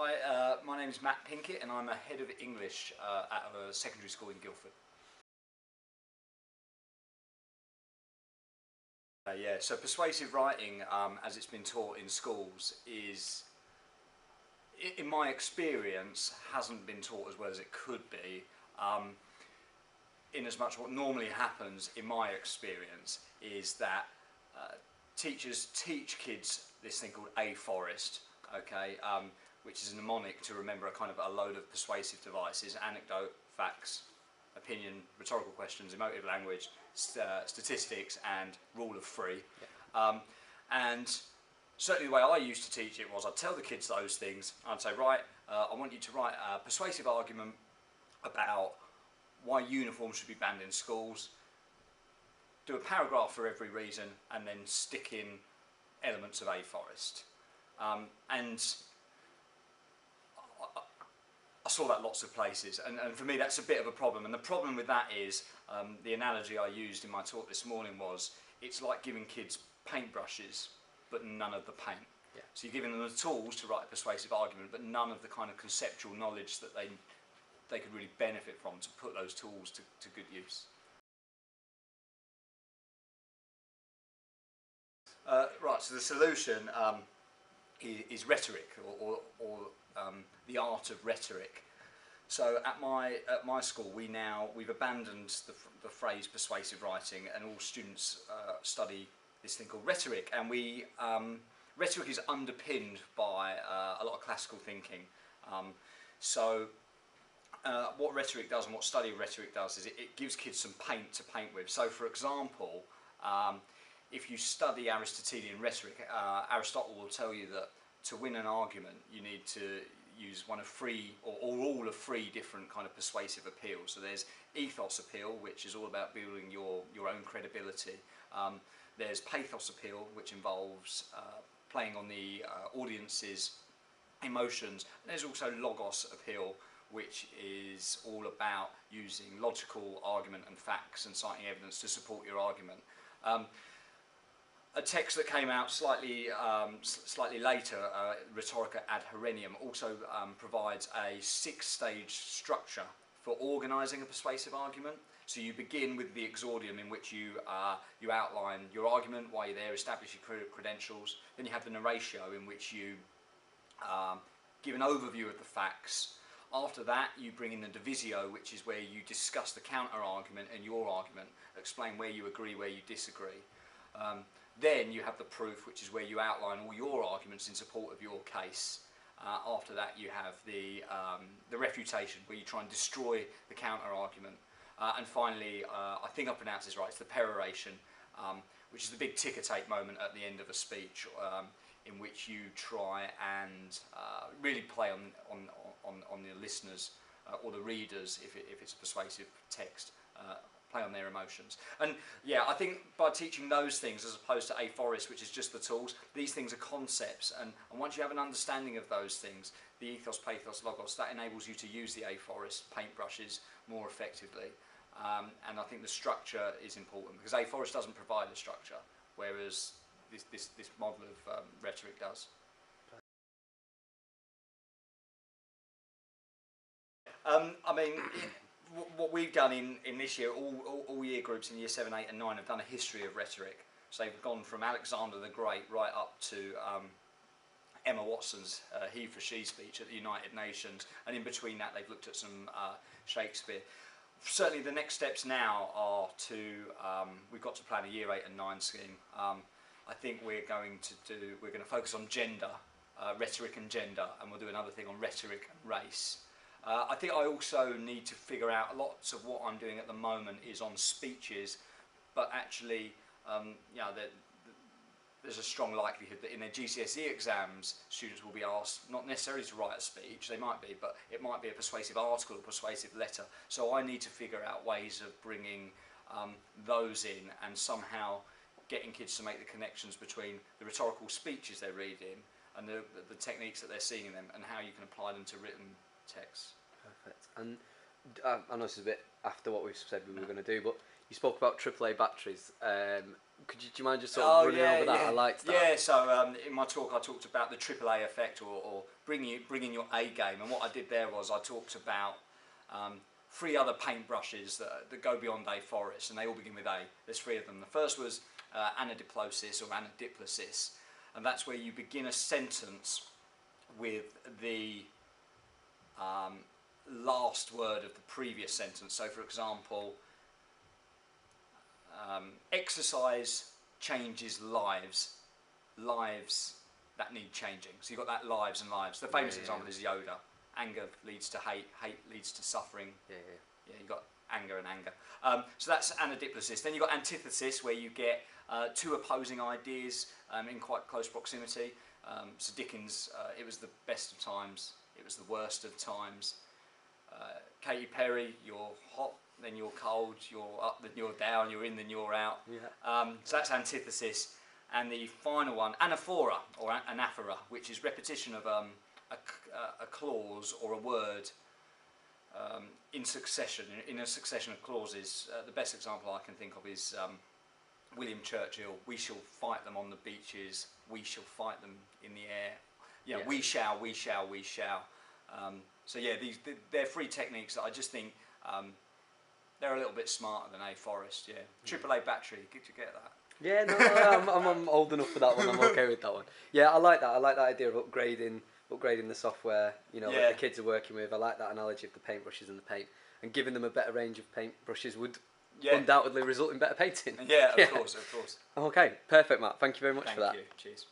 Hi, my name is Matt Pinkett and I'm a head of English at a secondary school in Guildford. Yeah, so persuasive writing, as it's been taught in schools, in my experience, hasn't been taught as well as it could be. In as much what normally happens, in my experience, is that teachers teach kids this thing called a forest, okay, which is a mnemonic to remember a kind of a load of persuasive devices: anecdote, facts, opinion, rhetorical questions, emotive language, statistics, and rule of three. Yeah. And certainly the way I used to teach it was I'd tell the kids those things. I'd say, right, I want you to write a persuasive argument about why uniforms should be banned in schools, do a paragraph for every reason, and then stick in elements of a forest. And I saw that lots of places, and for me that's a bit of a problem. And the problem with that is, the analogy I used in my talk this morning was, it's like giving kids paintbrushes but none of the paint. Yeah. So you're giving them the tools to write a persuasive argument but none of the kind of conceptual knowledge that they could really benefit from to put those tools to good use. Right, so the solution is rhetoric, or the art of rhetoric. So at my school, we've abandoned the phrase persuasive writing, and all students study this thing called rhetoric. And rhetoric is underpinned by a lot of classical thinking. What rhetoric does, and what study of rhetoric does, is it gives kids some paint to paint with. So, for example, if you study Aristotelian rhetoric, Aristotle will tell you that to win an argument, you need to use one of three, or all of three different kind of persuasive appeals. So there's ethos appeal, which is all about building your own credibility. There's pathos appeal, which involves playing on the audience's emotions. And there's also logos appeal, which is all about using logical argument and facts and citing evidence to support your argument. A text that came out slightly later, Rhetoric ad Herenium, also provides a 6-stage structure for organising a persuasive argument. So you begin with the exordium, in which you outline your argument, why you're there, establish your credentials. Then you have the narratio, in which you give an overview of the facts. After that, you bring in the divisio, which is where you discuss the counter-argument and your argument, explain where you agree, where you disagree. Then you have the proof, which is where you outline all your arguments in support of your case. After that, you have the refutation, where you try and destroy the counter-argument. And finally, I think I pronounced this right, it's the peroration, which is the big ticker-tape moment at the end of a speech, in which you try and really play on the listeners or the readers, if it's a persuasive text, play on their emotions. And yeah, I think by teaching those things as opposed to a forest, which is just the tools, these things are concepts, and once you have an understanding of those things, the ethos, pathos, logos, that enables you to use the a forest paintbrushes more effectively. And I think the structure is important, because a forest doesn't provide a structure, whereas this model of rhetoric does. I mean, what we've done in this year, all year groups in year 7, 8 and 9 have done a history of rhetoric. So they've gone from Alexander the Great right up to Emma Watson's he for she speech at the United Nations, and in between that they've looked at some Shakespeare. Certainly the next steps now are we've got to plan a year 8 and 9 scheme. I think we're going to focus on gender, rhetoric and gender, and we'll do another thing on rhetoric and race. I think I also need to figure out, lots of what I'm doing at the moment is on speeches, but actually, there's a strong likelihood that in their GCSE exams, students will be asked not necessarily to write a speech, they might be, but it might be a persuasive article, a persuasive letter. So I need to figure out ways of bringing those in, and somehow getting kids to make the connections between the rhetorical speeches they're reading and the techniques that they're seeing in them, and how you can apply them to written text. Perfect. And I know this is a bit after what we've said we were going to do, but you spoke about AAA batteries. do you mind just sort of running over that? I liked that. Yeah, so in my talk I talked about the AAA effect, or bringing your A game, and what I did there was I talked about 3 other paintbrushes that go beyond A forest, and they all begin with A. There's 3 of them. The first was anadiplosis or anadiplosis, and that's where you begin a sentence with the last word of the previous sentence. So for example, exercise changes lives that need changing. So you've got that lives and lives. The famous example is Yoda. Anger leads to hate, hate leads to suffering. Yeah, you've got anger and anger. So that's anadiplosis. Then you've got antithesis, where you get 2 opposing ideas in quite close proximity. So Dickens, it was the best of times, it was the worst of times. Katy Perry, you're hot, then you're cold, you're up, then you're down, you're in, then you're out. So that's antithesis. And the final one, anaphora or anaphora, which is repetition of a clause or a word in succession, in a succession of clauses. The best example I can think of is William Churchill. We shall fight them on the beaches, we shall fight them in the air. We shall, we shall, we shall. So yeah, they're 3 techniques that I just think they're a little bit smarter than A forest. AAA battery, did you get that? Yeah, no, I'm old enough for that one. I'm okay with that one. Yeah, I like that. I like that idea of upgrading the software, that the kids are working with. I like that analogy of the paintbrushes and the paint, and giving them a better range of paintbrushes would undoubtedly result in better painting. Yeah, of course. Okay, perfect, Matt. Thank you very much for that. Thank you. Cheers.